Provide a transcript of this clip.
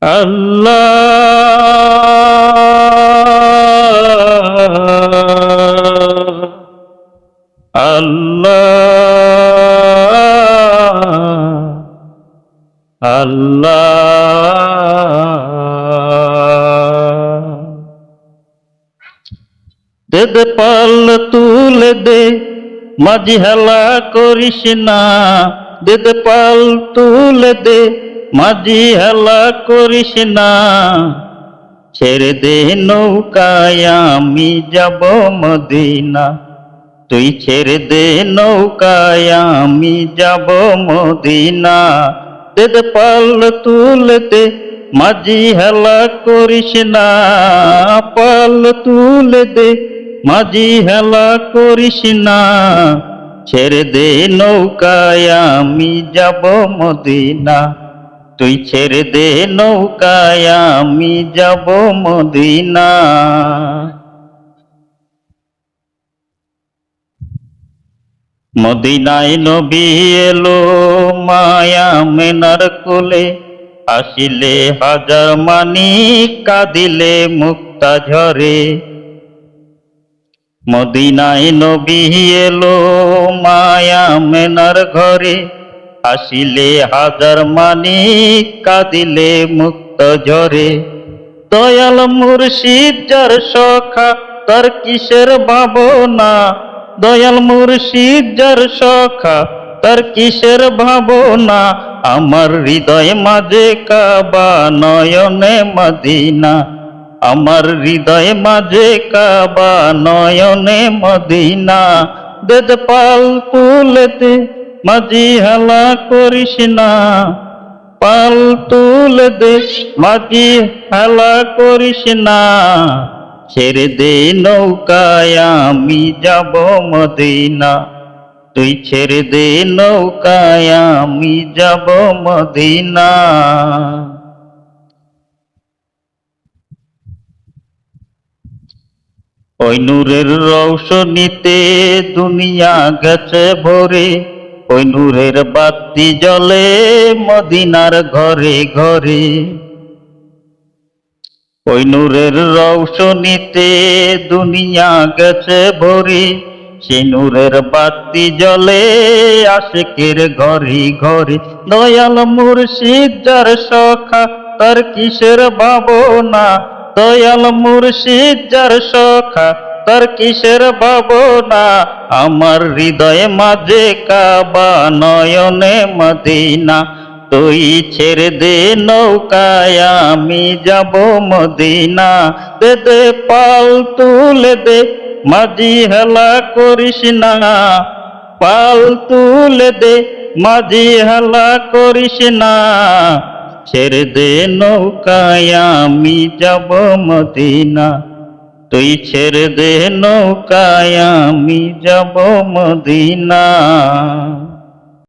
আল্লাহ আল্লাহ আল্লাহ দে দে পাল তুলে দে মাঝি হেলা করিস না, দে দে পাল তুলে দে মাঝি হেলা করিস না, ছেড়ে দে নৌকায় আমি যাব মদিনা, তুই ছেড়ে দে নৌকায় আমি যাব মদিনা, দে দে পাল তুলে দে মাঝি হেলা করিস না, পাল তুলে দে মাঝি হেলা করিস না, ছেড়ে দে নৌকায় আমি যাব মদিনা, তুই ছেড়ে দে নৌকায় আমি যাব মদিনা। মদিনায় নবী এলো মায়া মেনার কোলে, আসিলে হাজার মানিক কাঁদিলে মুক্তা ঝরে। মদিনায় নবী এলো মায়া মেনার ঘরে, আসিলে হাজার মানিক কাঁদিলে মুক্ত ঝরে। দয়াল মুর্শিদ যার সখা তার কিসের ভাবনা, দয়াল মুর্শিদ যার সখা তার কিসের ভাবনা, আমার হৃদয় মাঝে কাবা নয়নে মদিনা, আমার হৃদয় মাঝে কাবা নয়নে মদিনা, দে দে পাল তুলে দে মাঝি হেলা করিস না, পাল তুলে দে মাঝি হেলা করিস না, ছেড়ে দে নৌকায় আমি যাব মদিনা, তুই ছেড়ে দে নৌকায় আমি যাব মদিনা। ওই নূরের রৌশনীতে দুনিয়া গেছে ভরে, ওই নূরের বাতি জ্বলে মদিনার ঘরে ঘরে। ওই নূরের রৌশনীতে দুনিয়া গেছে ভরে, সে নূরের বাতি জ্বলে আশিকের ঘরে ঘরে। দয়াল মুর্শিদ যার সখা তার কিসের ভাবনা, দয়াল মুর্শিদ যার সখা তার কিসের ভাবনা, আমার হৃদয়ে মাঝে কাবা নয়নে মদিনা, তুই ছেড়ে দে নৌকায় আমি যাব মদিনা, দে দে পাল তুলে দে মাঝি হেলা করিস না, পাল তুলে দে মাঝি হেলা করিস না, ছেড়ে দে নৌকায় আমি যাব মদিনা, তুই ছেড়ে দে নৌকায় আমি যাব মদিনা।